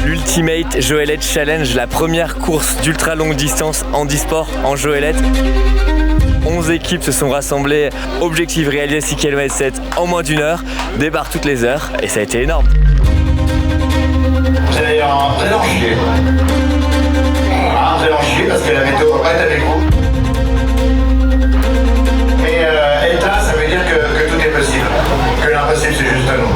L'Ultimate Joëlette Challenge, la première course d'ultra longue distance handisport en Joëlette. 11 équipes se sont rassemblées, objectif réaliser 6 km 7 en moins d'une heure, départ toutes les heures et ça a été énorme. Vous allez en chier. Vous allez en chier parce que la météo va pas être avec vous. Mais être là, ça veut dire que tout est possible. Que l'impossible, c'est juste à nous.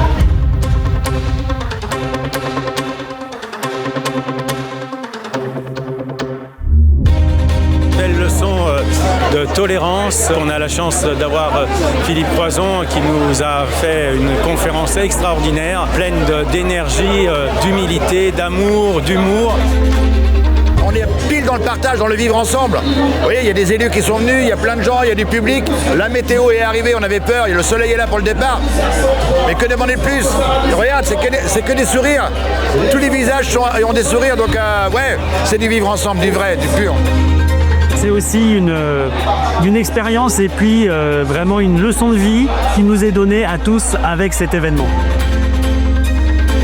De tolérance. On a la chance d'avoir Philippe Croison qui nous a fait une conférence extraordinaire, pleine d'énergie, d'humilité, d'amour, d'humour. On est pile dans le partage, dans le vivre ensemble. Vous voyez, il y a des élus qui sont venus, il y a plein de gens, il y a du public. La météo est arrivée, on avait peur, le soleil est là pour le départ. Mais que demander de plus? Regarde, c'est que des sourires. Tous les visages ont des sourires, donc ouais, c'est du vivre ensemble, du vrai, du pur. C'est aussi une expérience et puis vraiment une leçon de vie qui nous est donnée à tous avec cet événement.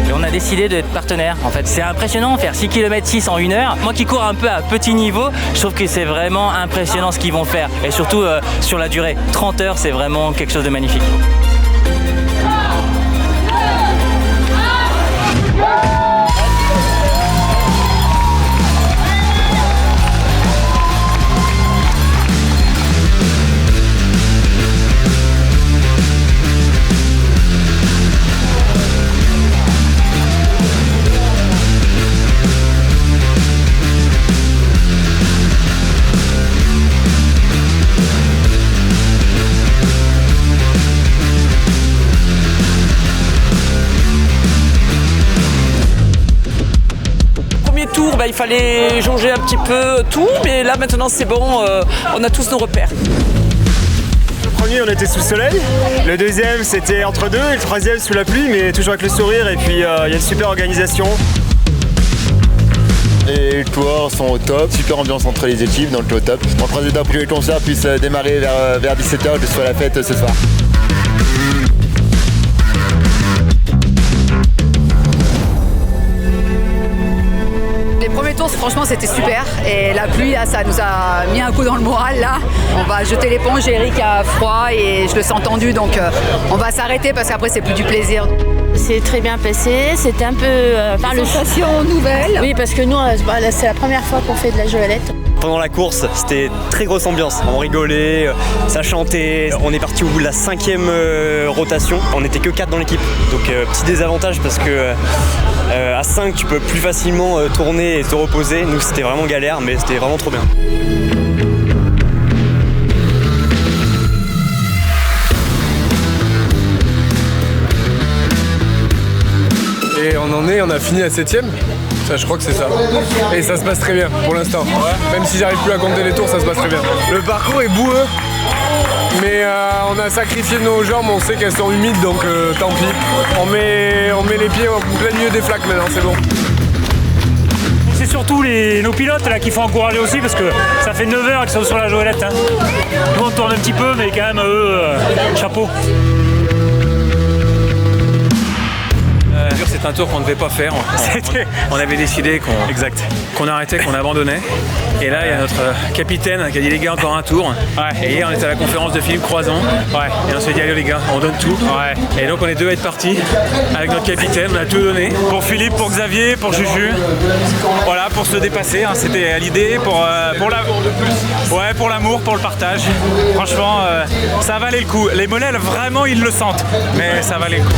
Et on a décidé d'être partenaires en fait. C'est impressionnant, faire 6 km 6 en 1 heure. Moi qui cours un peu à petit niveau, je trouve que c'est vraiment impressionnant ce qu'ils vont faire. Et surtout sur la durée. 30 heures, c'est vraiment quelque chose de magnifique. Il fallait jauger un petit peu tout, mais là maintenant c'est bon, on a tous nos repères. Le premier on était sous le soleil, le deuxième c'était entre deux et le troisième sous la pluie, mais toujours avec le sourire et puis il y a une super organisation. Et les coureurs sont au top, super ambiance entre les équipes, donc au top. On croise les doigts pour que les concerts puissent démarrer vers 17h, que ce soit la fête ce soir. Franchement c'était super et la pluie là, ça nous a mis un coup dans le moral là. On va jeter l'éponge, Eric a froid et je le sens tendu donc on va s'arrêter parce qu'après c'est plus du plaisir. C'est très bien passé, c'était un peu le sensation nouvelle. Oui parce que nous c'est la première fois qu'on fait de la Joëlette. Pendant la course, c'était très grosse ambiance. On rigolait, ça chantait. On est parti au bout de la 5e rotation. On n'était que 4 dans l'équipe. Donc petit désavantage parce que à 5, tu peux plus facilement tourner et te reposer. Nous, c'était vraiment galère, mais c'était vraiment trop bien. Et on a fini la 7e. Ça, je crois que c'est ça. Et ça se passe très bien pour l'instant. Même si j'arrive plus à compter les tours, ça se passe très bien. Le parcours est boueux, mais on a sacrifié nos jambes, on sait qu'elles sont humides, donc tant pis. On met les pieds en plein milieu des flaques maintenant, c'est bon. C'est surtout nos pilotes là qu'il faut encourager aussi parce que ça fait 9 heures qu'ils sont sur la Joëlette. Hein. Nous on tourne un petit peu, mais quand même eux, chapeau. C'est un tour qu'on ne devait pas faire. On avait décidé qu'on arrêtait, qu'on abandonnait. Et là, il y a notre capitaine qui a dit les gars, encore un tour. Ouais. Et hier, on était à la conférence de Philippe Croison. Ouais. Et on s'est dit allez les gars, on donne tout. Ouais. Et donc on est deux à être partis avec notre capitaine, on a tout donné. Pour Philippe, pour Xavier, pour Juju. Voilà, pour se dépasser. Hein. C'était l'idée, pour l'amour, pour le partage. Franchement, ça valait le coup. Les mollets, vraiment, ils le sentent. Mais ça valait le coup.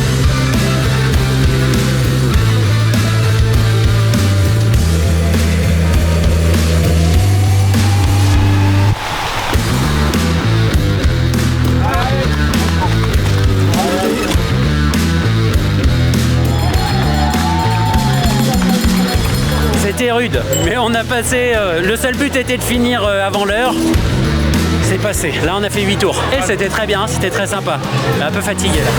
C'était rude, mais on a passé, le seul but était de finir avant l'heure. C'est passé, là on a fait 8 tours. Et c'était très bien, c'était très sympa. Un peu fatigué là.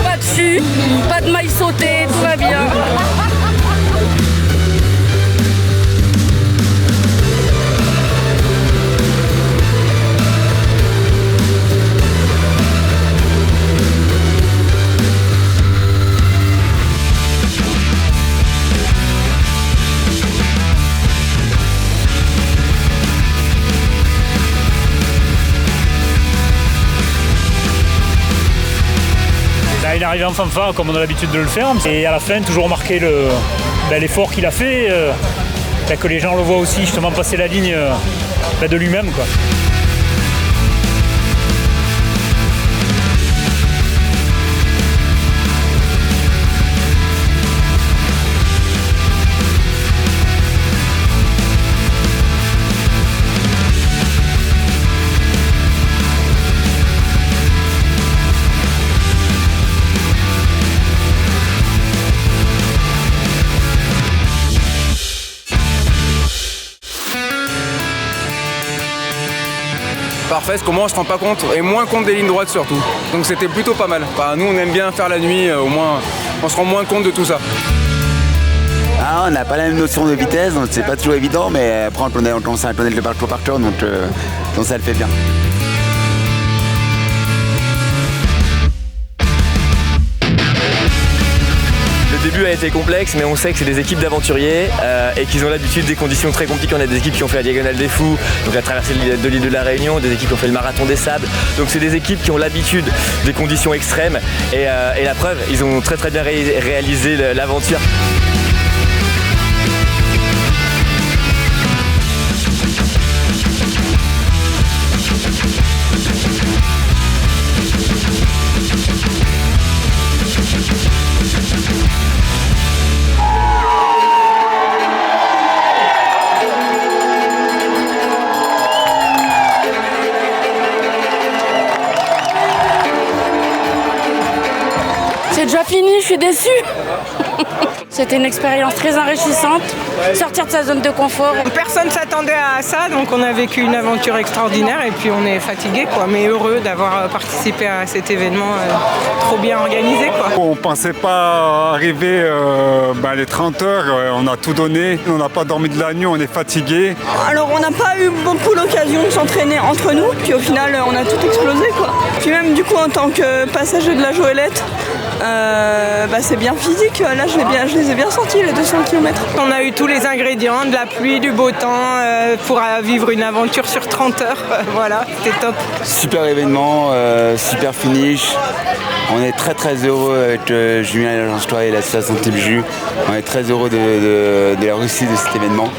Pas de chute, pas de mailles sautées, tout va bien. il est arrivé en fanfare comme on a l'habitude de le faire. Et à la fin, toujours marquer l'effort qu'il a fait. Que les gens le voient aussi justement passer la ligne de lui-même, quoi. Parfait, parce qu'au moins on se rend pas compte, et moins compte des lignes droites surtout. Donc c'était plutôt pas mal. Enfin, nous on aime bien faire la nuit, au moins on se rend moins compte de tout ça. Ah, on n'a pas la même notion de vitesse, donc c'est pas toujours évident, mais après on commence à connaître le parcours par cœur, donc ça le fait bien. Le début a été complexe, mais on sait que c'est des équipes d'aventuriers et qu'ils ont l'habitude des conditions très compliquées. On a des équipes qui ont fait la Diagonale des Fous, donc la traversée de l'île de la Réunion, des équipes qui ont fait le Marathon des Sables. Donc c'est des équipes qui ont l'habitude des conditions extrêmes et la preuve, ils ont très bien réalisé l'aventure. C'est déjà fini, je suis déçue. C'était une expérience très enrichissante, sortir de sa zone de confort. Personne ne s'attendait à ça, donc on a vécu une aventure extraordinaire et puis on est fatigué, quoi, mais heureux d'avoir participé à cet événement trop bien organisé, quoi. On ne pensait pas arriver les 30 heures, on a tout donné, on n'a pas dormi de la nuit, on est fatigué. Alors on n'a pas eu beaucoup l'occasion de s'entraîner entre nous, puis au final on a tout explosé, quoi. Puis même du coup en tant que passager de la Joëlette, c'est bien physique, là je les ai bien sentis les 200 km. On a eu tous les ingrédients, de la pluie, du beau temps, pour vivre une aventure sur 30 heures, voilà, c'était top. Super événement, super finish. On est très heureux avec Julien et l'agence Toit et l'association Team Jus. On est très heureux de la réussite de cet événement.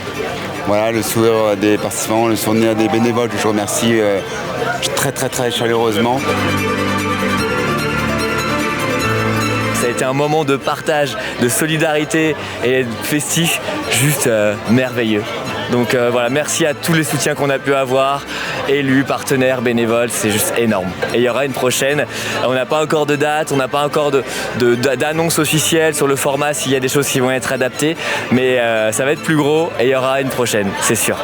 Voilà, le sourire des participants, le souvenir des bénévoles que je remercie très chaleureusement. Ça a été un moment de partage, de solidarité et festif juste merveilleux. Donc voilà, merci à tous les soutiens qu'on a pu avoir, élus, partenaires, bénévoles, c'est juste énorme. Et il y aura une prochaine, on n'a pas encore de date, on n'a pas encore d'annonce officielle sur le format s'il y a des choses qui vont être adaptées, mais ça va être plus gros et il y aura une prochaine, c'est sûr.